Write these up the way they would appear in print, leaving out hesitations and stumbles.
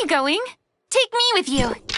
you going? Take me with you.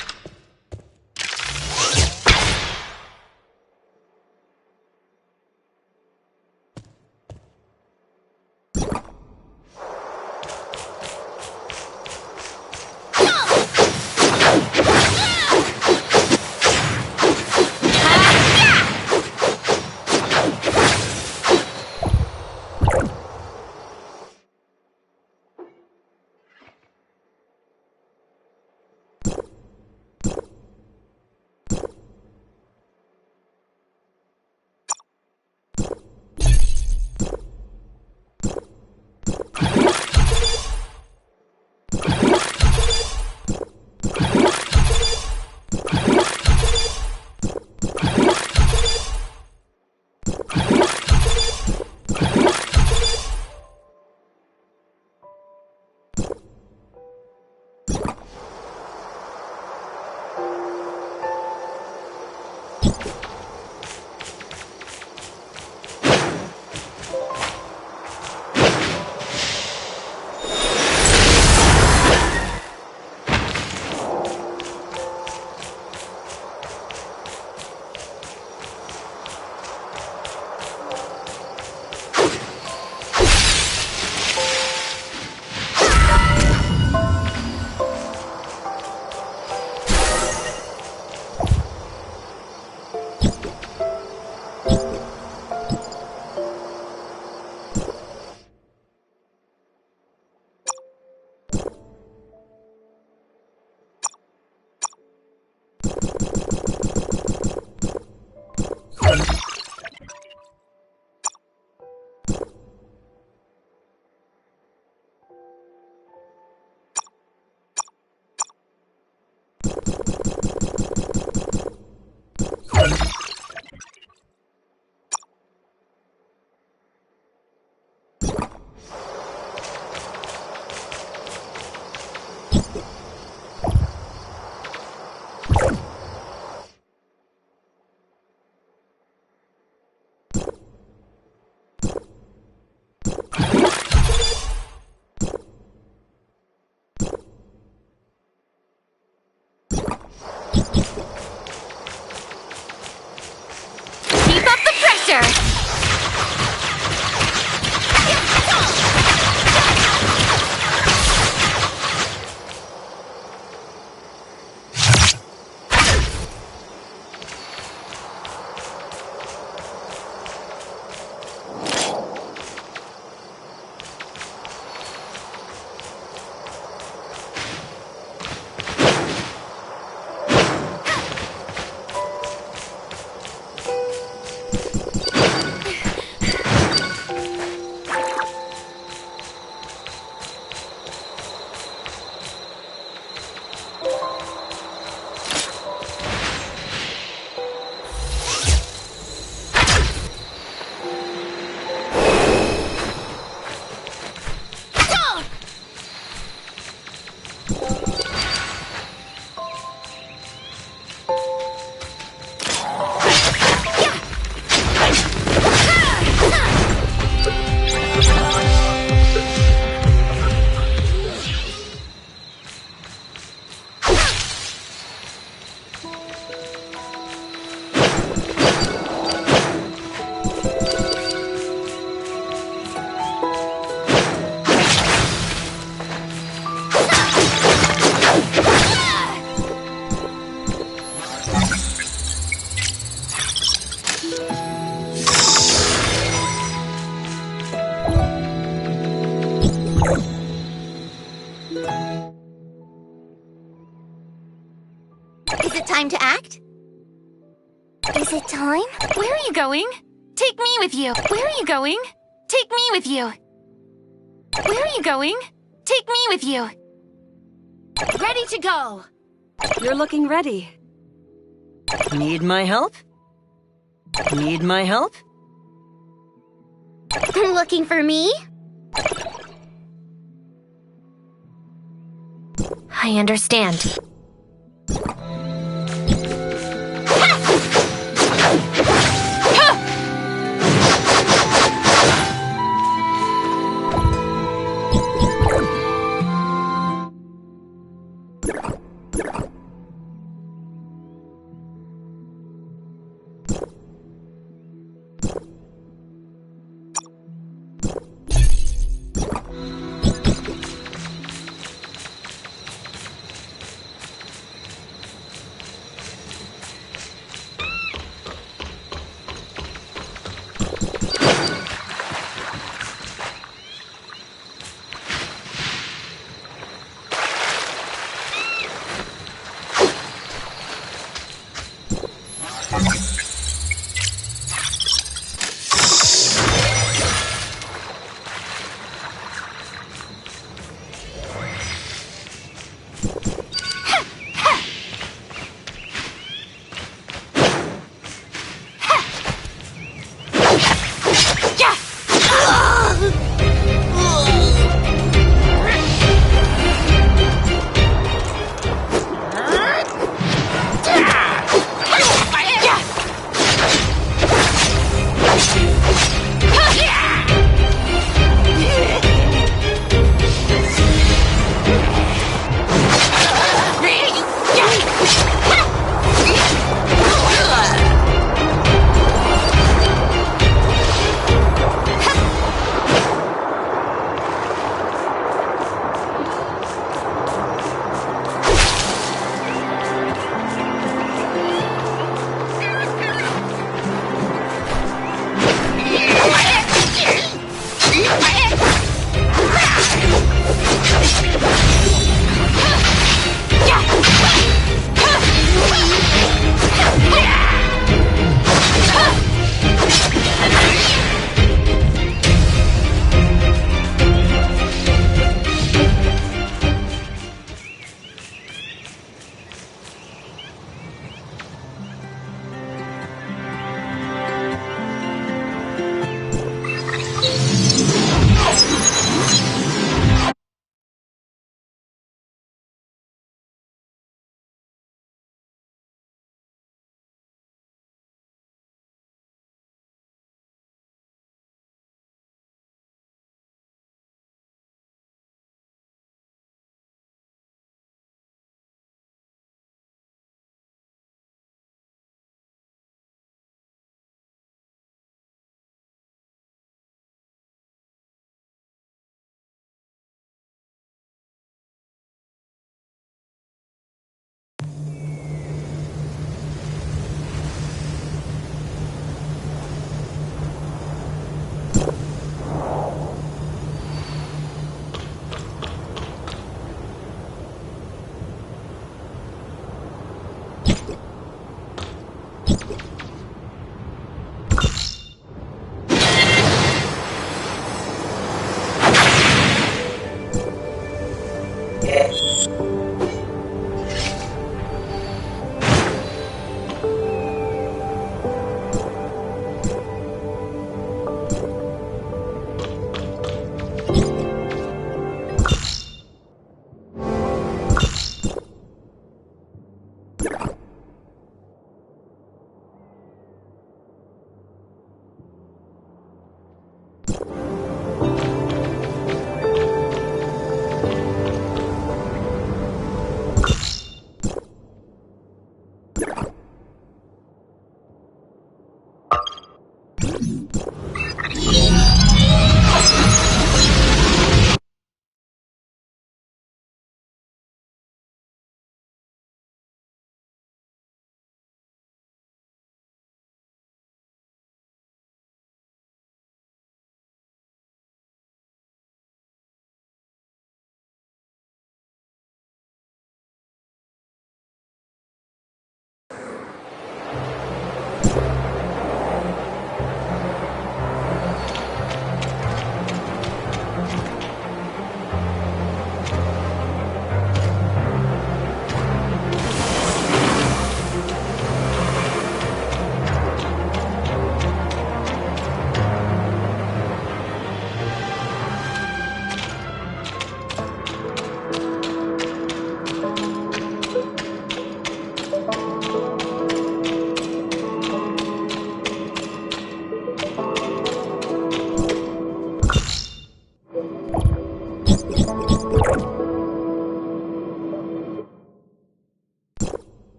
Is it time to act? Is it time? Where are you going? Take me with you. Where are you going? Take me with you. Where are you going? Take me with you. Ready to go! You're looking ready. Need my help? Need my help? Looking for me? I understand.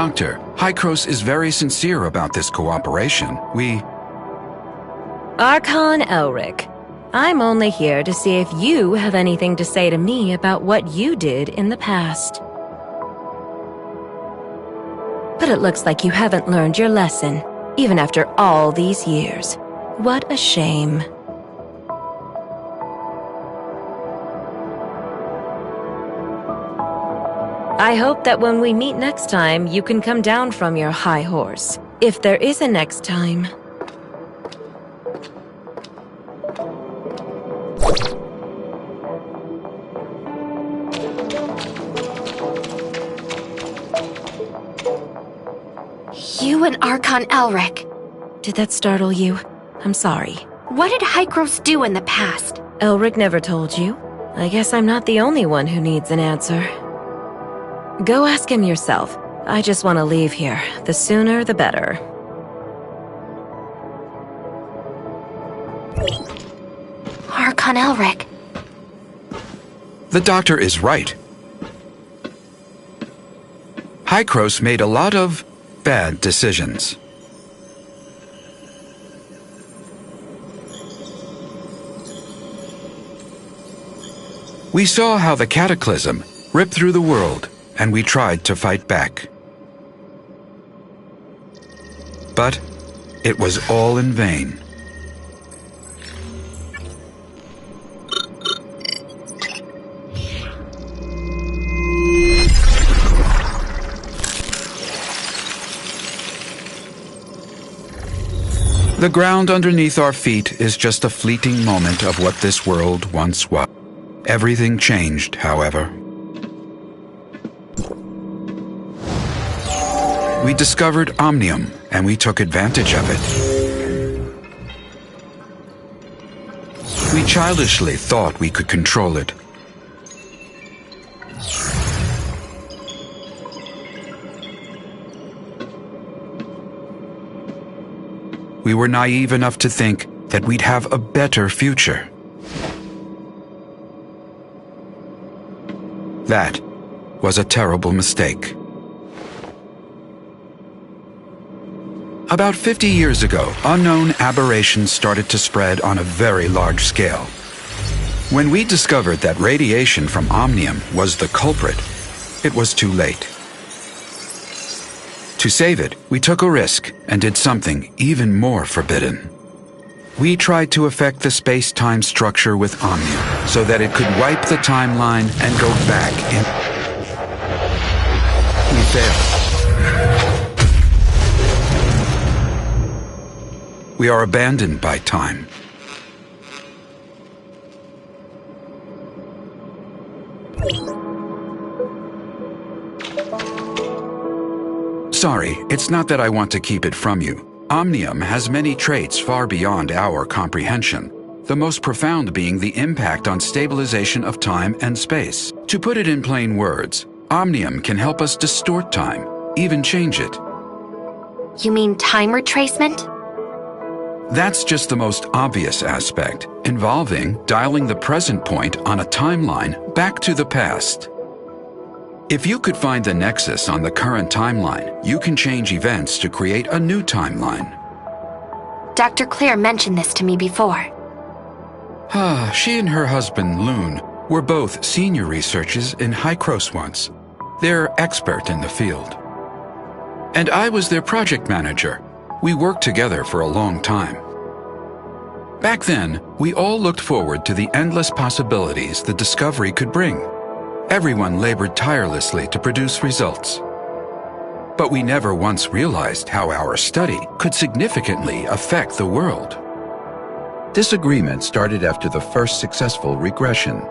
Doctor, Hykros is very sincere about this cooperation. Archon Elric, I'm only here to see if you have anything to say to me about what you did in the past. But it looks like you haven't learned your lesson, even after all these years. What a shame. I hope that when we meet next time, you can come down from your high horse. If there is a next time. You and Archon Elric. Did that startle you? I'm sorry. What did Hykros do in the past? Elric never told you. I guess I'm not the only one who needs an answer. Go ask him yourself. I just want to leave here. The sooner, the better. Archon Elric. The Doctor is right. Hykros made a lot of bad decisions. We saw how the cataclysm ripped through the world, and we tried to fight back. But it was all in vain. The ground underneath our feet is just a fleeting moment of what this world once was. Everything changed, however. We discovered Omnium, and we took advantage of it. We childishly thought we could control it. We were naive enough to think that we'd have a better future. That was a terrible mistake. About 50 years ago, unknown aberrations started to spread on a very large scale. When we discovered that radiation from Omnium was the culprit, it was too late. To save it, we took a risk and did something even more forbidden. We tried to affect the space-time structure with Omnium so that it could wipe the timeline and go back in. We failed. We are abandoned by time. Sorry, it's not that I want to keep it from you. Omnium has many traits far beyond our comprehension, the most profound being the impact on stabilization of time and space. To put it in plain words, Omnium can help us distort time, even change it. You mean time retracement? That's just the most obvious aspect, involving dialing the present point on a timeline back to the past. If you could find the nexus on the current timeline, you can change events to create a new timeline. Dr. Claire mentioned this to me before. She and her husband, Loon, were both senior researchers in Hykros once. They're expert in the field. And I was their project manager. We worked together for a long time. Back then, we all looked forward to the endless possibilities the discovery could bring. Everyone labored tirelessly to produce results. But we never once realized how our study could significantly affect the world. Disagreement started after the first successful regression.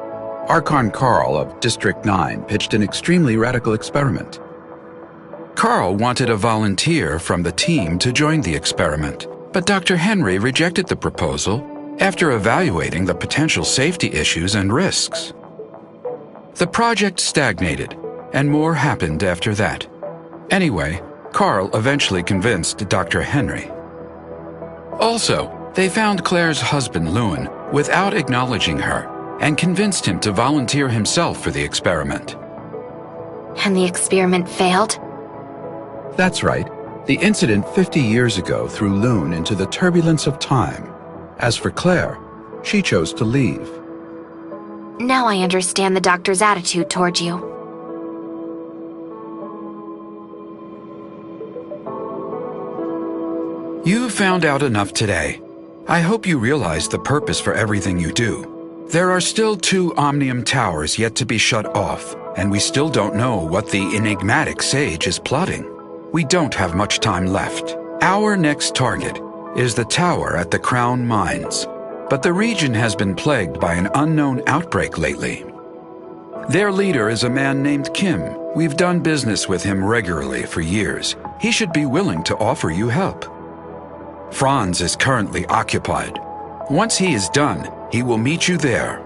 Archon Carl of District 9 pitched an extremely radical experiment. Carl wanted a volunteer from the team to join the experiment, but Dr. Henry rejected the proposal after evaluating the potential safety issues and risks. The project stagnated, and more happened after that. Anyway, Carl eventually convinced Dr. Henry. Also, they found Claire's husband, Lewin, without acknowledging her, and convinced him to volunteer himself for the experiment. And the experiment failed? That's right. The incident 50 years ago threw Lune into the turbulence of time. As for Claire, she chose to leave. Now I understand the doctor's attitude toward you. You found out enough today. I hope you realize the purpose for everything you do. There are still 2 Omnium towers yet to be shut off, and we still don't know what the enigmatic sage is plotting. We don't have much time left. Our next target is the tower at the Crown Mines, but the region has been plagued by an unknown outbreak lately. Their leader is a man named Kim. We've done business with him regularly for years. He should be willing to offer you help. Franz is currently occupied. Once he is done, he will meet you there.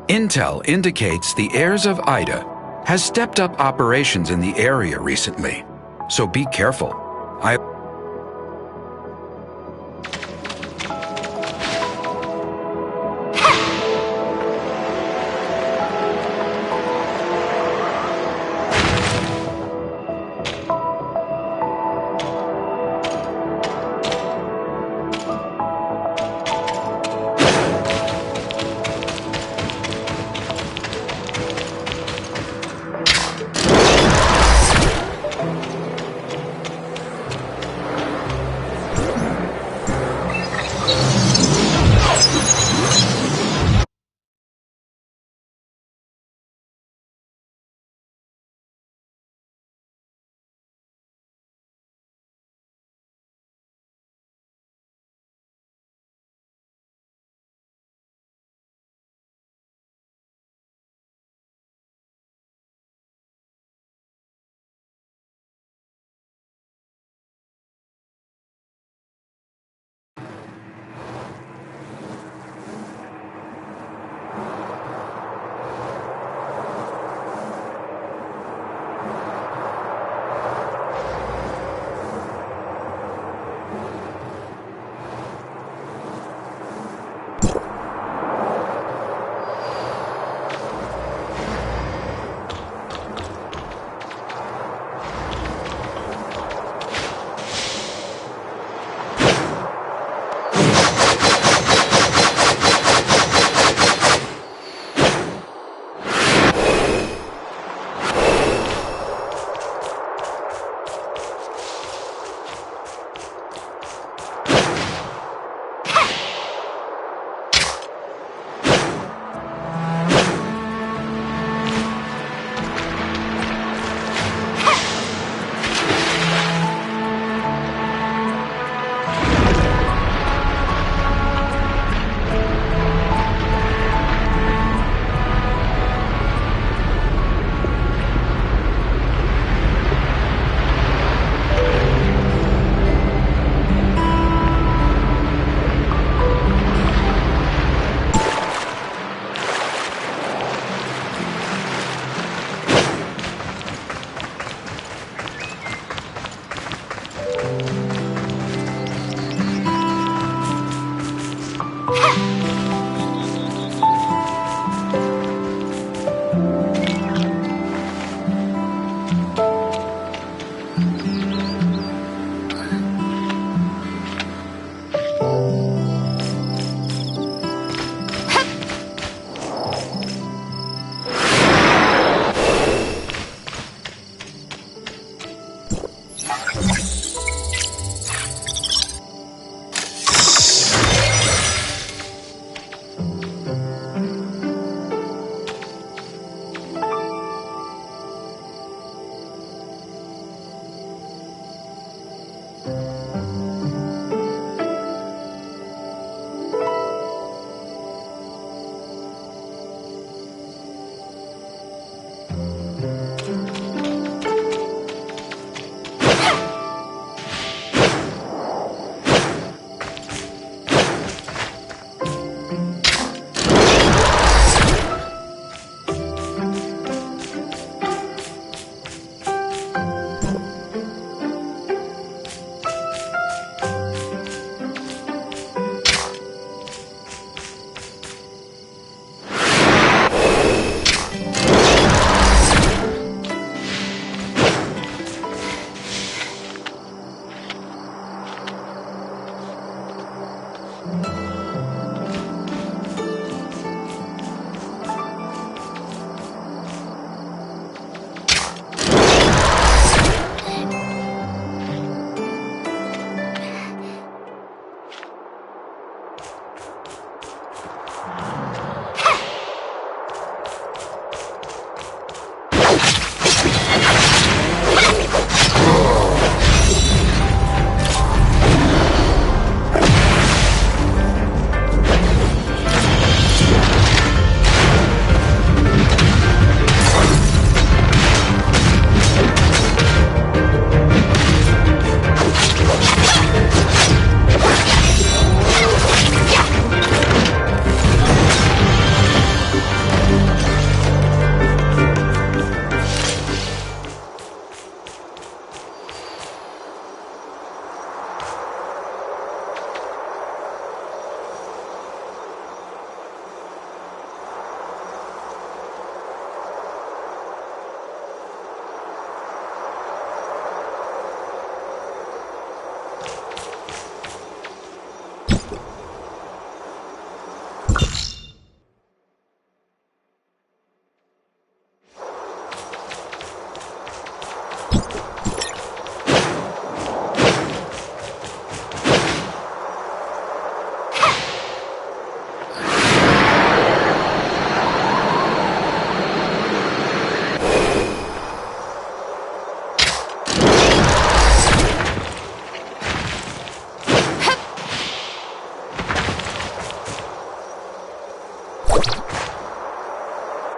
Intel indicates the heirs of Ida has stepped up operations in the area recently, so be careful.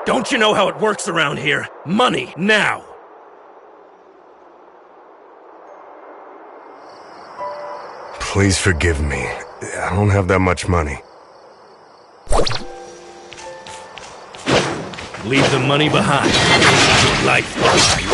Don't you know how it works around here? Money, now! Please forgive me. I don't have that much money. Leave the money behind. Your life behind.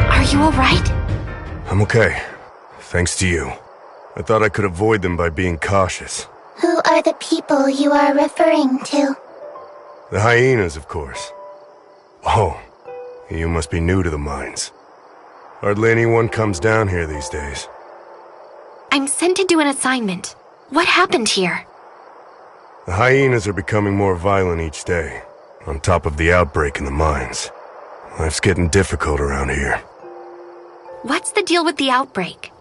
Are you alright? I'm okay. Thanks to you. I thought I could avoid them by being cautious. Who are the people you are referring to? The hyenas, of course. Oh, you must be new to the mines. Hardly anyone comes down here these days. I'm sent to do an assignment. What happened here? The hyenas are becoming more violent each day, on top of the outbreak in the mines. Life's getting difficult around here. What's the deal with the outbreak?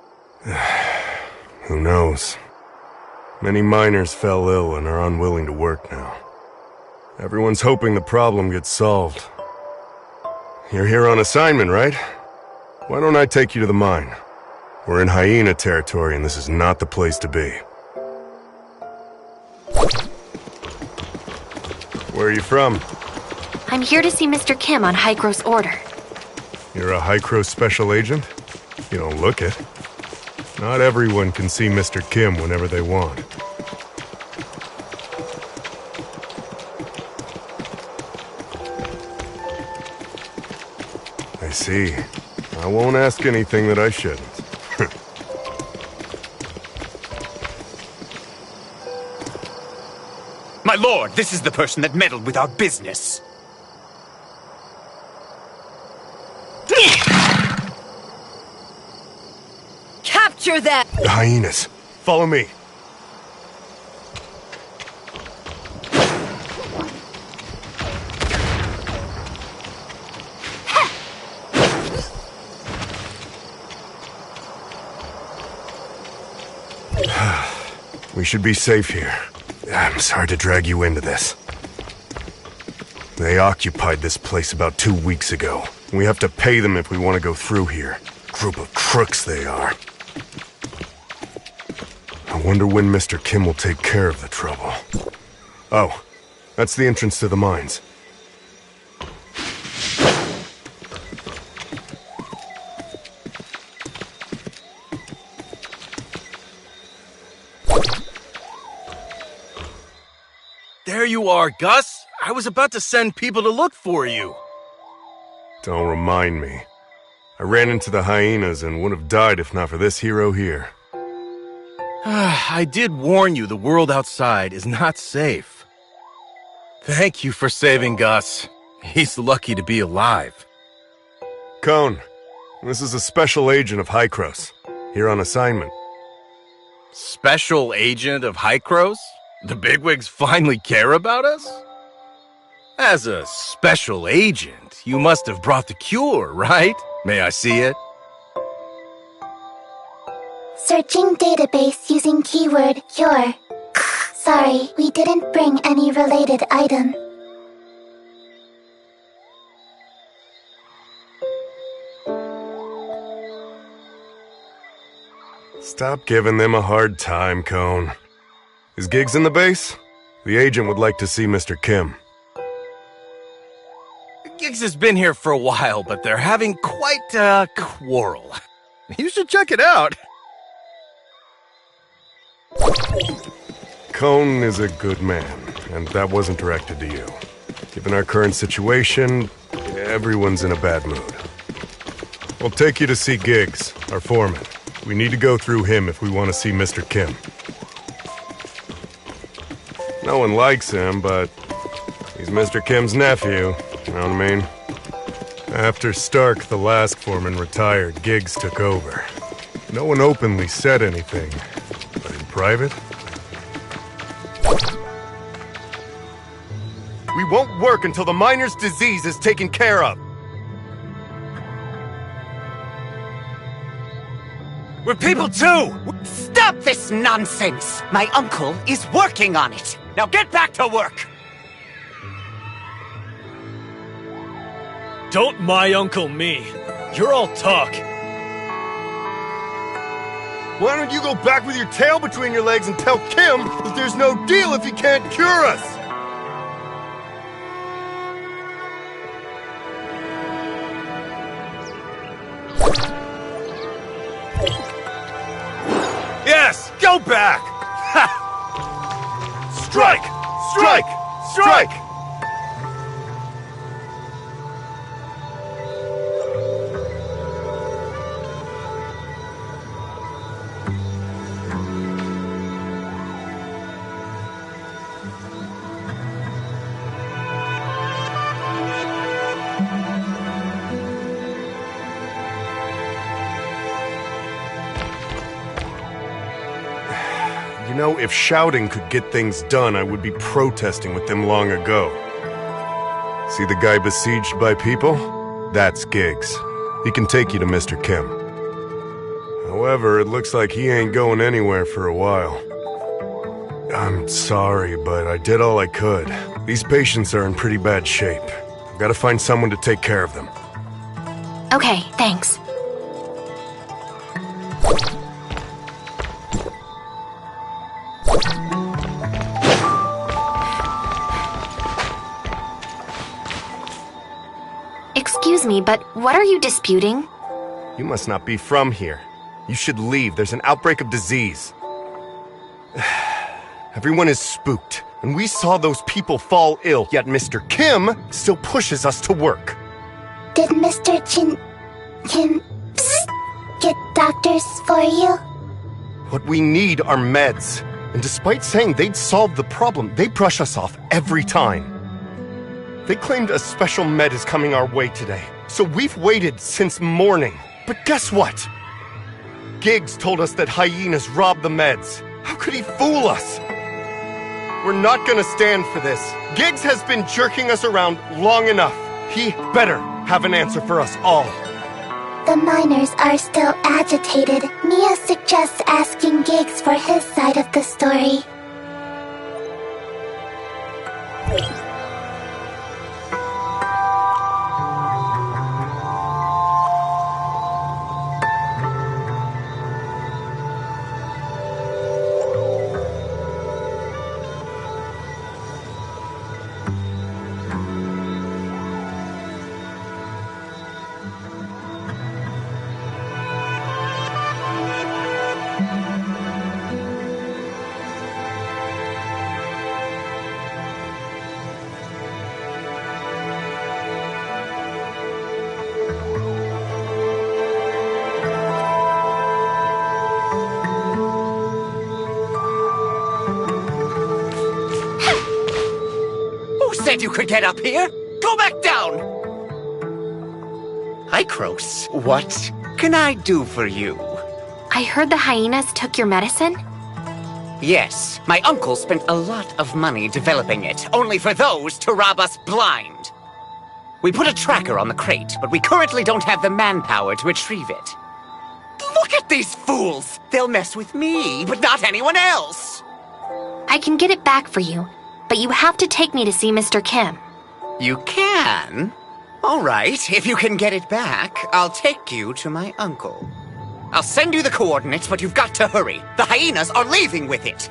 Who knows? Many miners fell ill and are unwilling to work now. Everyone's hoping the problem gets solved. You're here on assignment, right? Why don't I take you to the mine? We're in hyena territory and this is not the place to be. Where are you from? I'm here to see Mr. Kim on Hycro's order. You're a Hycro special agent? You don't look it. Not everyone can see Mr. Kim whenever they want. I see. I won't ask anything that I shouldn't. My lord, this is the person that meddled with our business. Capture that! The hyenas. Follow me. We should be safe here. I'm sorry to drag you into this. They occupied this place about 2 weeks ago. We have to pay them if we want to go through here. Group of crooks they are. I wonder when Mr. Kim will take care of the trouble. Oh, that's the entrance to the mines. There you are, Gus. I was about to send people to look for you. Don't remind me. I ran into the hyenas and would have died if not for this hero here. I did warn you the world outside is not safe. Thank you for saving Gus. He's lucky to be alive. Cone, this is a special agent of Hycros, here on assignment. Special agent of Hycros? The bigwigs finally care about us? As a special agent, you must have brought the cure, right? May I see it? Searching database using keyword cure. Sorry, we didn't bring any related item. Stop giving them a hard time, Cone. Is Giggs in the base? The agent would like to see Mr. Kim. Giggs has been here for a while, but they're having quite a quarrel. You should check it out. Cone is a good man, and that wasn't directed to you. Given our current situation, everyone's in a bad mood. We'll take you to see Giggs, our foreman. We need to go through him if we want to see Mr. Kim. No one likes him, but he's Mr. Kim's nephew, you know what I mean? After Stark, the last foreman, retired, Giggs took over. No one openly said anything, but in private... We won't work until the miner's disease is taken care of. We're people too! Stop this nonsense! My uncle is working on it! Now get back to work! Don't my uncle me. You're all talk. Why don't you go back with your tail between your legs and tell Kim that there's no deal if he can't cure us? Yes, go back! Ha! Strike! Strike! Strike! You know, if shouting could get things done, I would be protesting with them long ago. See the guy besieged by people? That's Giggs. He can take you to Mr. Kim. However, it looks like he ain't going anywhere for a while. I'm sorry, but I did all I could. These patients are in pretty bad shape. I've got to find someone to take care of them. Okay, thanks. Excuse me, but what are you disputing? You must not be from here. You should leave. There's an outbreak of disease. Everyone is spooked, and we saw those people fall ill, yet Mr. Kim still pushes us to work. Did Mr. Kim get doctors for you? What we need are meds. And despite saying they'd solve the problem, they brush us off every time. They claimed a special med is coming our way today, so we've waited since morning. But guess what? Giggs told us that hyenas robbed the meds. How could he fool us? We're not gonna stand for this. Giggs has been jerking us around long enough. He better have an answer for us all. The miners are still agitated. Mia suggests asking Giggs for his side of the story. Said you could get up here? Go back down! Hi, Kroos. What can I do for you? I heard the hyenas took your medicine? Yes, my uncle spent a lot of money developing it, only for those to rob us blind. We put a tracker on the crate, but we currently don't have the manpower to retrieve it. Look at these fools! They'll mess with me, but not anyone else! I can get it back for you, but you have to take me to see Mr. Kim. You can? All right, if you can get it back, I'll take you to my uncle. I'll send you the coordinates, but you've got to hurry. The hyenas are leaving with it.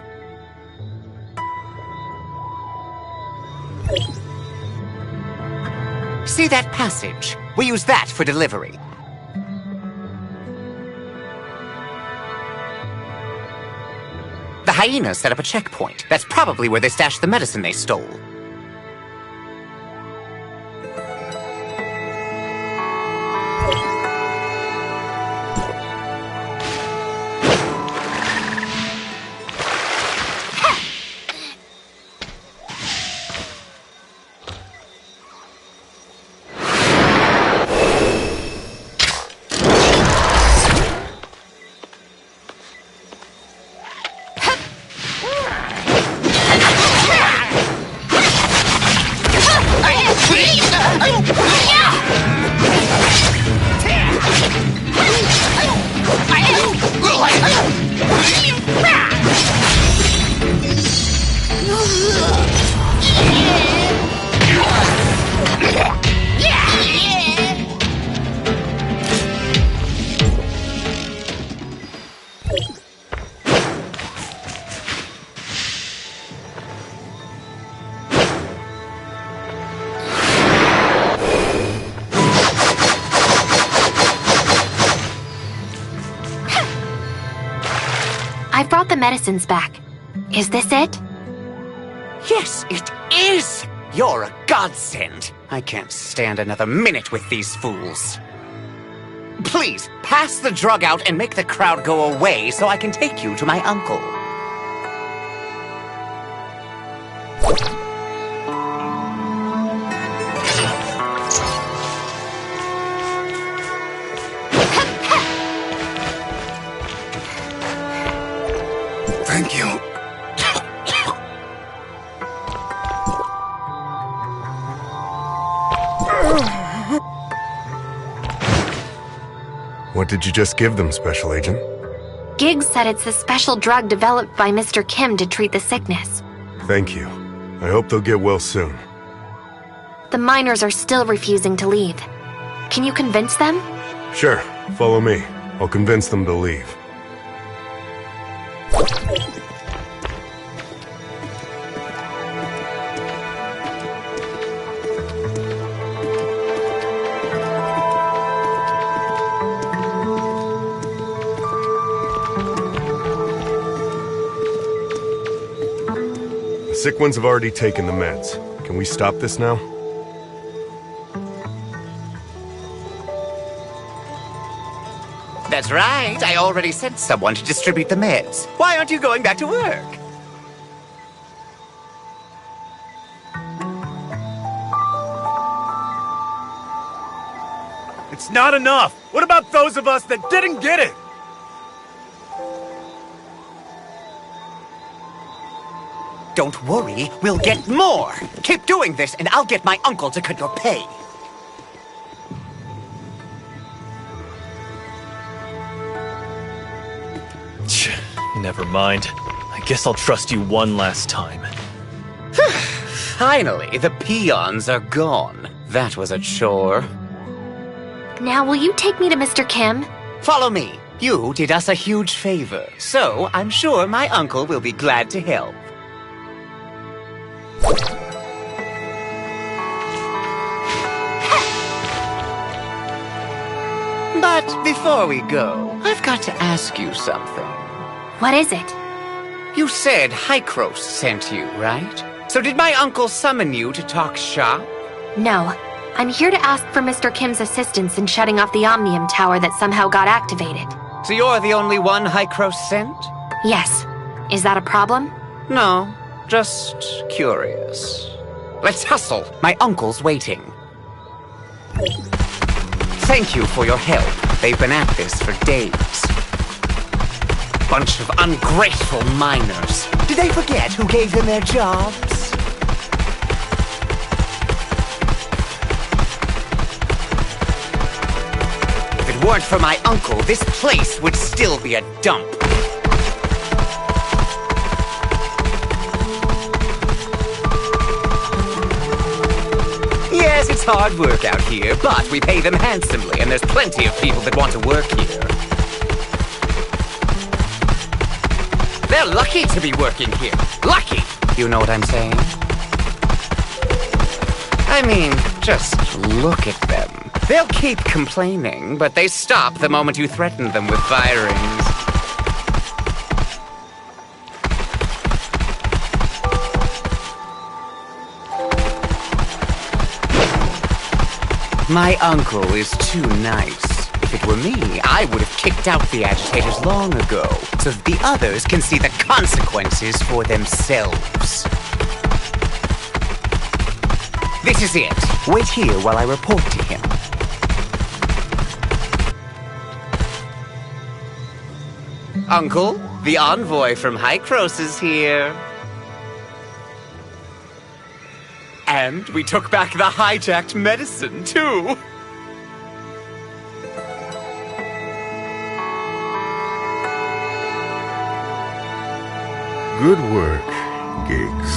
See that passage? We use that for delivery. The hyenas set up a checkpoint. That's probably where they stashed the medicine they stole. I've brought the medicines back. Is this it? Yes, it is! You're a godsend. I can't stand another minute with these fools. Please, pass the drug out and make the crowd go away so I can take you to my uncle. Thank you. What did you just give them, Special Agent? Giggs said it's a special drug developed by Mr. Kim to treat the sickness. Thank you. I hope they'll get well soon. The miners are still refusing to leave. Can you convince them? Sure, follow me. I'll convince them to leave. The sick ones have already taken the meds. Can we stop this now? That's right. I already sent someone to distribute the meds. Why aren't you going back to work? It's not enough! What about those of us that didn't get it? Don't worry, we'll get more. Keep doing this and I'll get my uncle to cut your pay. Never mind. I guess I'll trust you one last time. Finally, the peons are gone. That was a chore. Now, will you take me to Mr. Kim? Follow me. You did us a huge favor, so I'm sure my uncle will be glad to help. But before we go, I've got to ask you something. What is it? You said Hykros sent you, right? So did my uncle summon you to talk shop? No. I'm here to ask for Mr. Kim's assistance in shutting off the Omnium Tower that somehow got activated. So you're the only one Hykros sent? Yes. Is that a problem? No, just curious. Let's hustle. My uncle's waiting. Thank you for your help. They've been at this for days. Bunch of ungrateful miners. Did they forget who gave them their jobs? If it weren't for my uncle, this place would still be a dump. Yes, it's hard work out here, but we pay them handsomely, and there's plenty of people that want to work here. They're lucky to be working here. Lucky! You know what I'm saying? I mean, just look at them. They'll keep complaining, but they stop the moment you threaten them with firings. My uncle is too nice. If it were me, I would have kicked out the agitators long ago, so that the others can see the consequences for themselves. This is it. Wait here while I report to him. Uncle, the envoy from Hykros is here. And we took back the hijacked medicine, too. Good work, Giggs.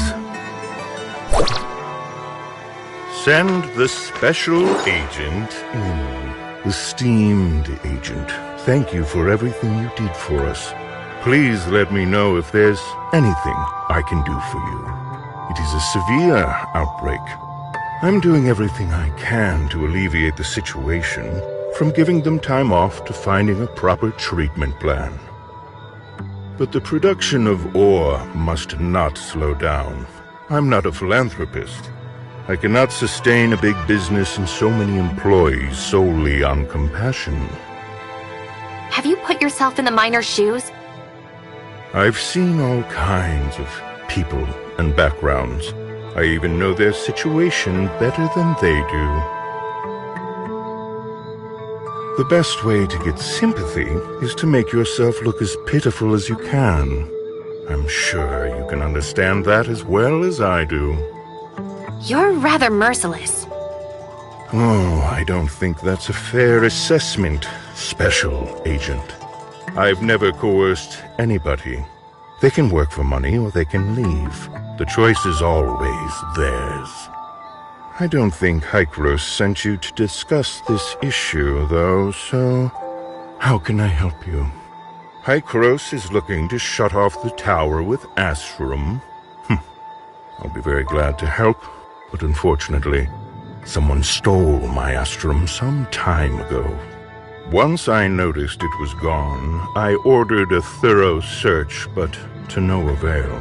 Send the special agent in. Esteemed agent, thank you for everything you did for us. Please let me know if there's anything I can do for you. It is a severe outbreak. I'm doing everything I can to alleviate the situation, from giving them time off to finding a proper treatment plan. But the production of ore must not slow down. I'm not a philanthropist. I cannot sustain a big business and so many employees solely on compassion. Have you put yourself in the miner's shoes? I've seen all kinds of people and backgrounds. I even know their situation better than they do. The best way to get sympathy is to make yourself look as pitiful as you can. I'm sure you can understand that as well as I do. You're rather merciless. Oh, I don't think that's a fair assessment, Special Agent. I've never coerced anybody. They can work for money or they can leave. The choice is always theirs. I don't think Hykros sent you to discuss this issue, though, so how can I help you? Hykros is looking to shut off the tower with Astrum. I'll be very glad to help, but unfortunately, someone stole my Astrum some time ago. Once I noticed it was gone, I ordered a thorough search, but to no avail.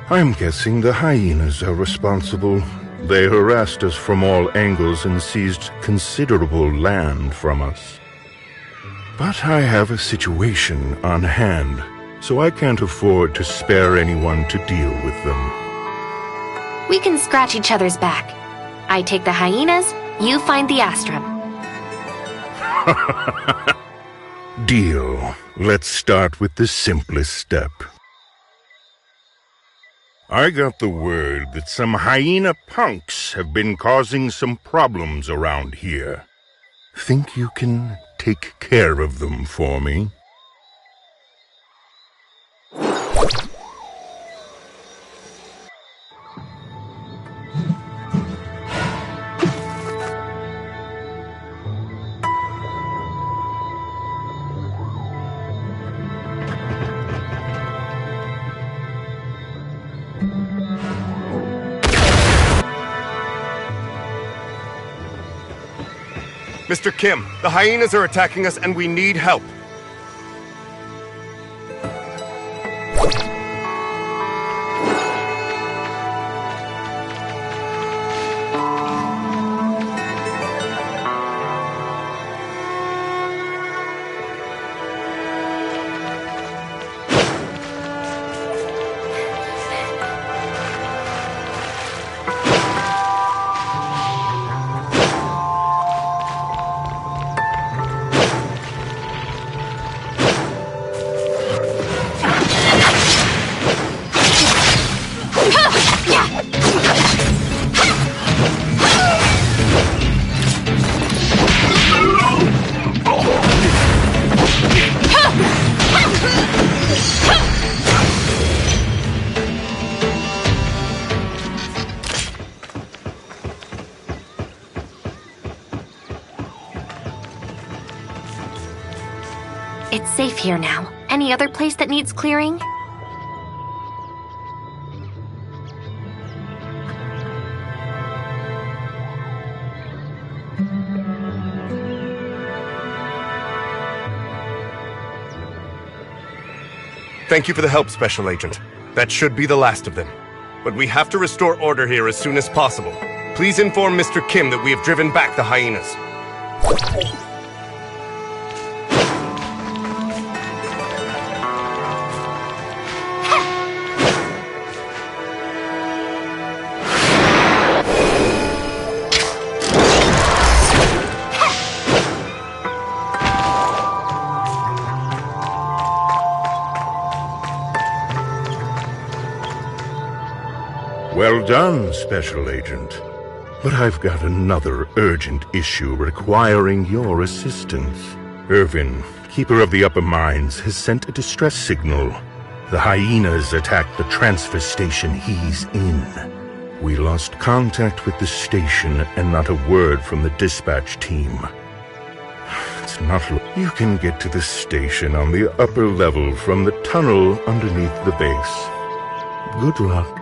I'm guessing the hyenas are responsible. They harassed us from all angles and seized considerable land from us. But I have a situation on hand, so I can't afford to spare anyone to deal with them. We can scratch each other's back. I take the hyenas, you find the Astrum. Deal. Let's start with the simplest step. I got the word that some hyena punks have been causing some problems around here. Think you can take care of them for me? Mr. Kim, the hyenas are attacking us and we need help. It's safe here now. Any other place that needs clearing? Thank you for the help, Special Agent. That should be the last of them. But we have to restore order here as soon as possible. Please inform Mr. Kim that we have driven back the hyenas. Well done, Special Agent. But I've got another urgent issue requiring your assistance. Irvin, Keeper of the Upper Mines, has sent a distress signal. The hyenas attacked the transfer station he's in. We lost contact with the station and not a word from the dispatch team. It's not... You can get to the station on the upper level from the tunnel underneath the base. Good luck.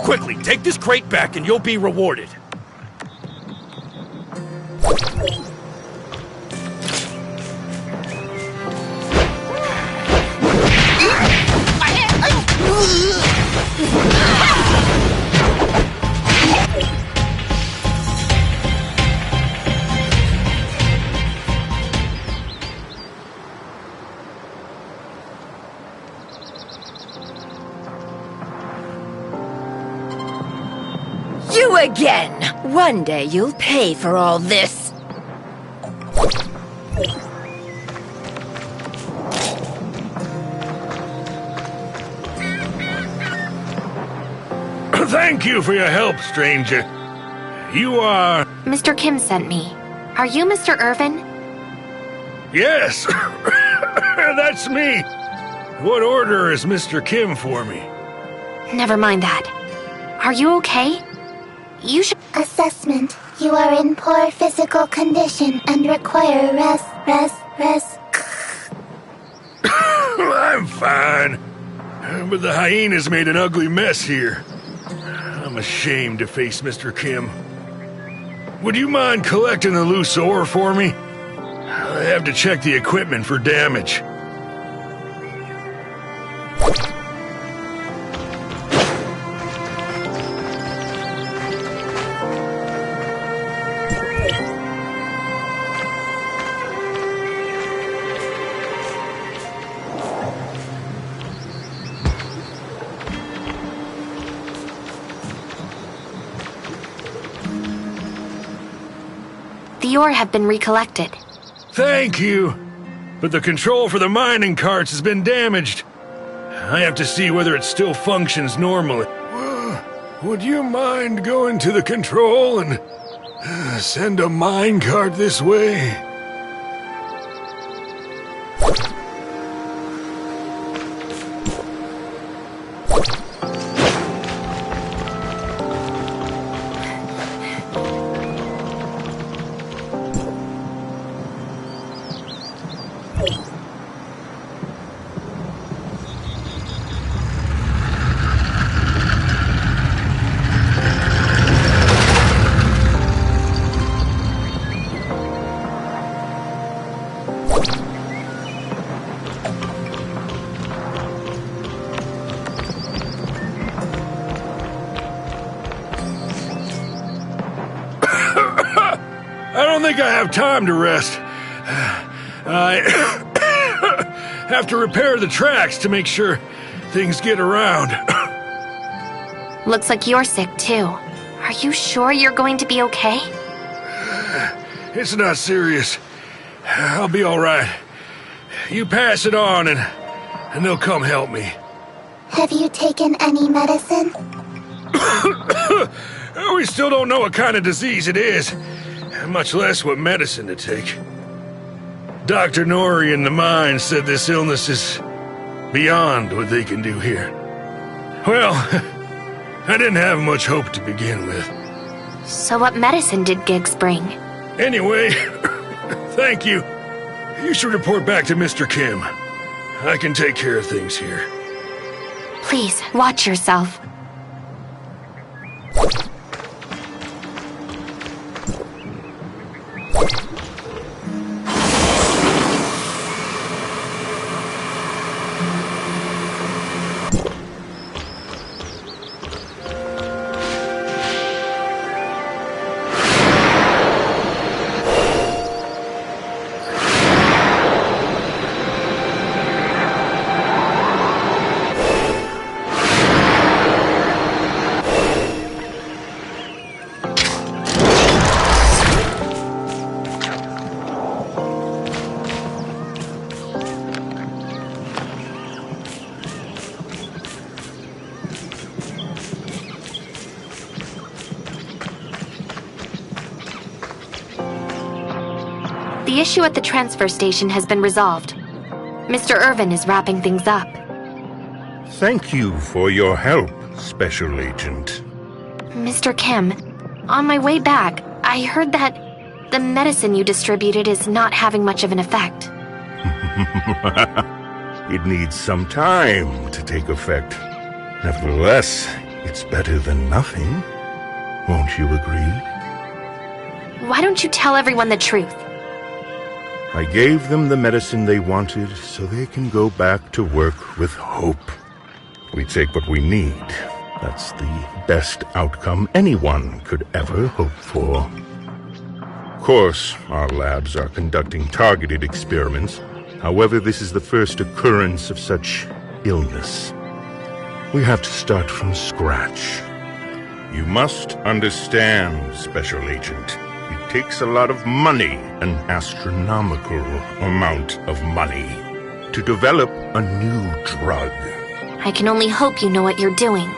Quickly, take this crate back and you'll be rewarded. You again! One day you'll pay for all this. Thank you for your help, stranger. You are... Mr. Kim sent me. Are you Mr. Irvin? Yes, that's me. What order is Mr. Kim for me? Never mind that. Are you okay? You should... Assessment. You are in poor physical condition and require rest. I'm fine. But the hyenas made an ugly mess here. I'm ashamed to face Mr. Kim. Would you mind collecting the loose ore for me? I have to check the equipment for damage. The ore have been recollected. Thank you. But the control for the mining carts has been damaged. I have to see whether it still functions normally. Would you mind going to the control and send a mine cart this way? I don't think I have time to rest. I have to repair the tracks to make sure things get around. Looks like you're sick too. Are you sure you're going to be okay? It's not serious. I'll be all right. You pass it on and they'll come help me. Have you taken any medicine? We still don't know what kind of disease it is, much less what medicine to take. Dr. Nori in the mine said this illness is beyond what they can do here. Well, I didn't have much hope to begin with. So what medicine did Giggs bring? Anyway, thank you. You should report back to Mr. Kim. I can take care of things here. Please, watch yourself. The issue at the transfer station has been resolved. Mr. Irvin is wrapping things up. Thank you for your help, Special Agent. Mr. Kim, on my way back, I heard that the medicine you distributed is not having much of an effect. It needs some time to take effect. Nevertheless, it's better than nothing. Won't you agree? Why don't you tell everyone the truth? I gave them the medicine they wanted so they can go back to work with hope. We take what we need. That's the best outcome anyone could ever hope for. Of course, our labs are conducting targeted experiments. However, this is the first occurrence of such illness. We have to start from scratch. You must understand, Special Agent. It takes a lot of money, an astronomical amount of money, to develop a new drug. I can only hope you know what you're doing.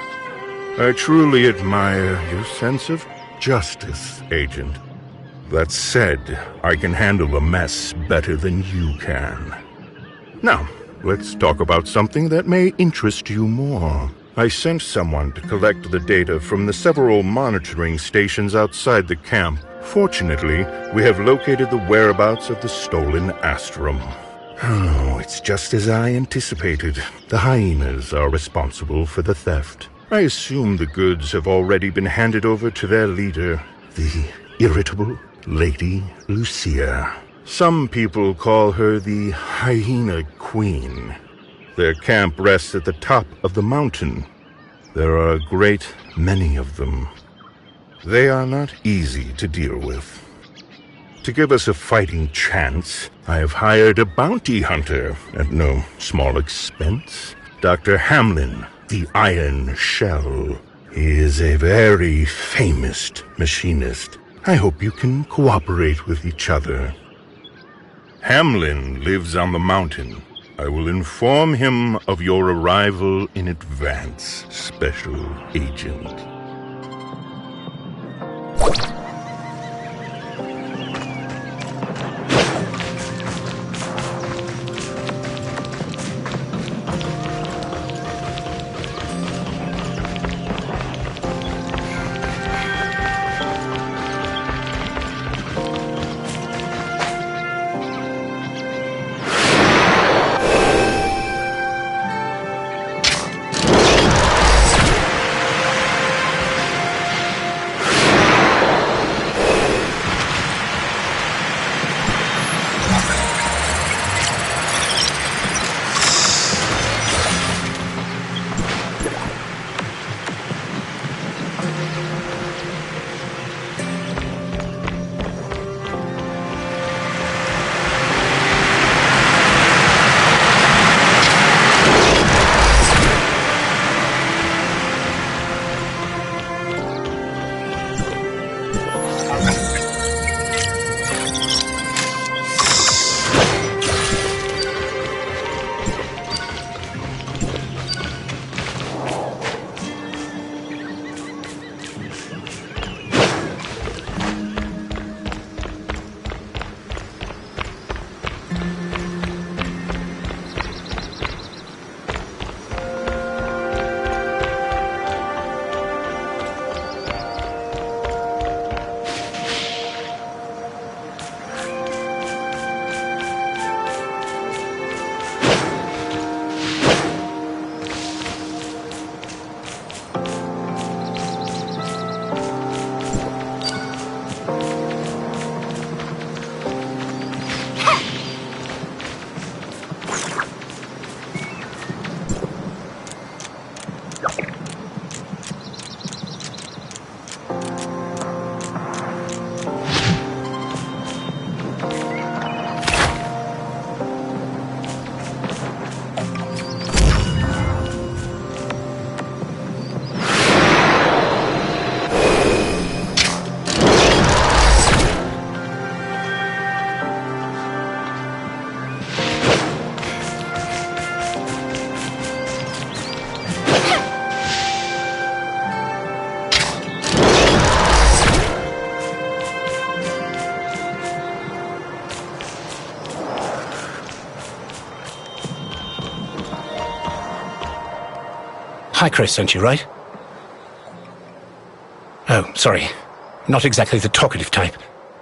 I truly admire your sense of justice, Agent. That said, I can handle a mess better than you can. Now, let's talk about something that may interest you more. I sent someone to collect the data from the several monitoring stations outside the camp. Fortunately, we have located the whereabouts of the stolen Astrum. Oh, it's just as I anticipated. The hyenas are responsible for the theft. I assume the goods have already been handed over to their leader, the irritable Lady Lucia. Some people call her the Hyena Queen. Their camp rests at the top of the mountain. There are a great many of them. They are not easy to deal with. To give us a fighting chance, I have hired a bounty hunter at no small expense. Dr. Hamlin, the Iron Shell. He is a very famous machinist. I hope you can cooperate with each other. Hamlin lives on the mountain. I will inform him of your arrival in advance, Special Agent. Chris sent you, right? Oh, sorry. Not exactly the talkative type.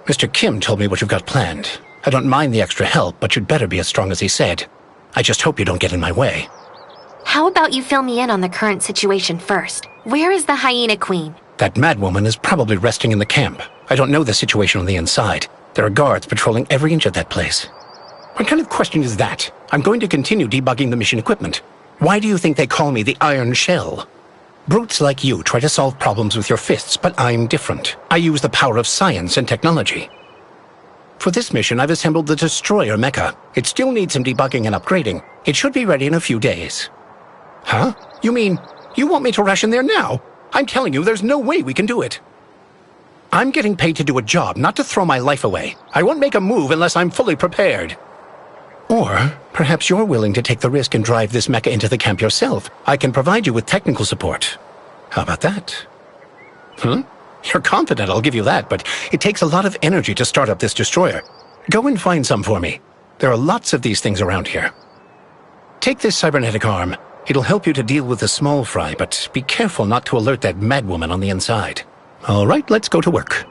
Mr. Kim told me what you've got planned. I don't mind the extra help, but you'd better be as strong as he said. I just hope you don't get in my way. How about you fill me in on the current situation first? Where is the Hyena Queen? That madwoman is probably resting in the camp. I don't know the situation on the inside. There are guards patrolling every inch of that place. What kind of question is that? I'm going to continue debugging the mission equipment. Why do you think they call me the Iron Shell? Brutes like you try to solve problems with your fists, but I'm different. I use the power of science and technology. For this mission, I've assembled the Destroyer mecha. It still needs some debugging and upgrading. It should be ready in a few days. Huh? You mean, you want me to rush in there now? I'm telling you, there's no way we can do it. I'm getting paid to do a job, not to throw my life away. I won't make a move unless I'm fully prepared. Or perhaps you're willing to take the risk and drive this mecha into the camp yourself. I can provide you with technical support. How about that? You're confident, I'll give you that, but it takes a lot of energy to start up this destroyer. Go and find some for me. There are lots of these things around here. Take this cybernetic arm. It'll help you to deal with the small fry, but be careful not to alert that madwoman on the inside. All right, let's go to work.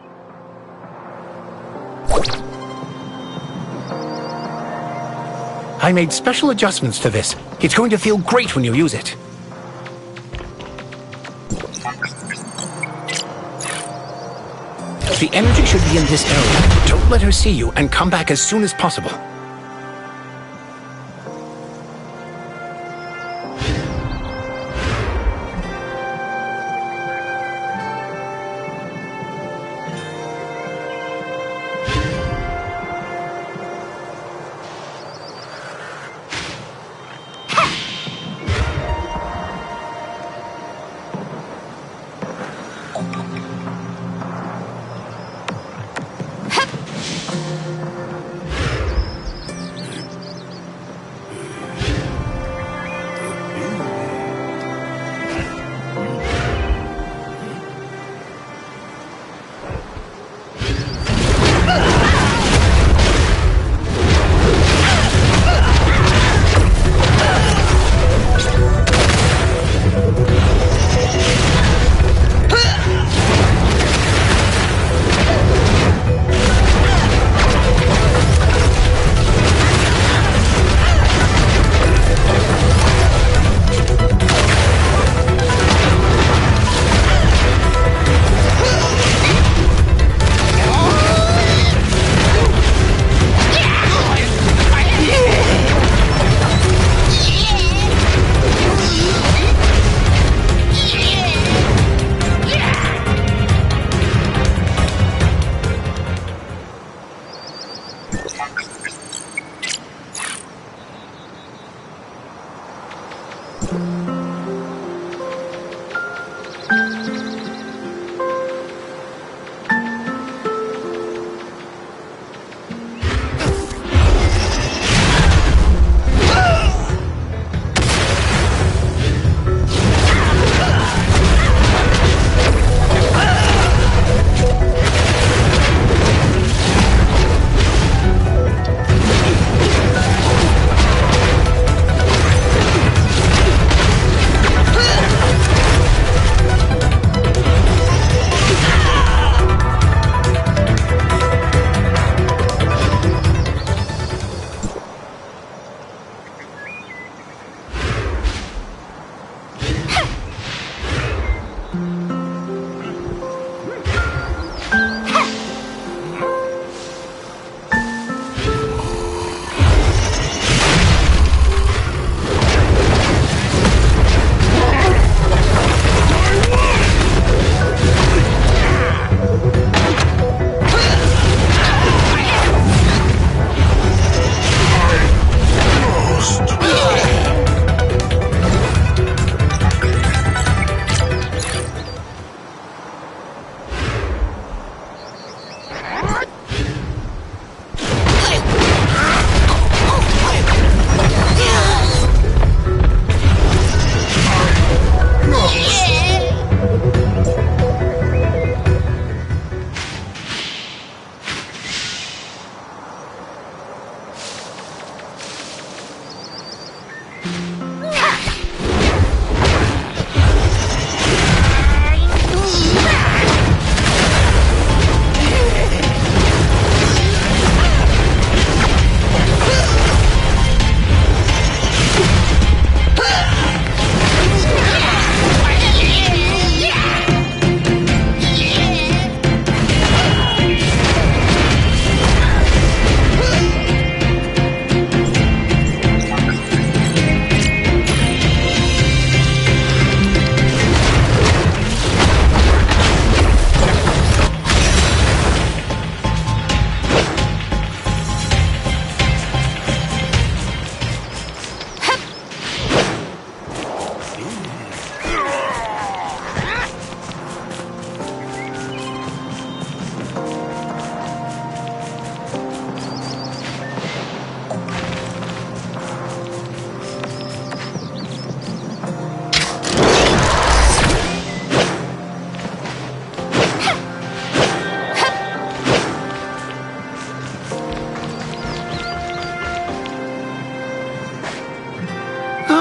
I made special adjustments to this. It's going to feel great when you use it. The energy should be in this area. Don't let her see you and come back as soon as possible.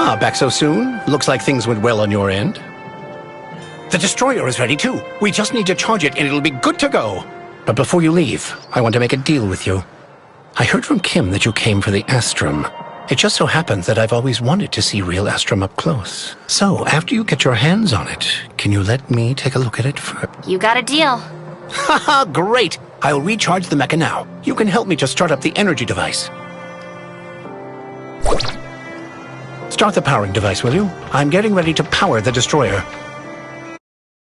Ah, back so soon? Looks like things went well on your end. The destroyer is ready too. We just need to charge it and it'll be good to go. But before you leave, I want to make a deal with you. I heard from Kim that you came for the Astrum. It just so happens that I've always wanted to see real Astrum up close. So, after you get your hands on it, can you let me take a look at it first? You got a deal. Haha, great! I'll recharge the mecha now. You can help me to start up the energy device. Start the powering device, will you? I'm getting ready to power the destroyer.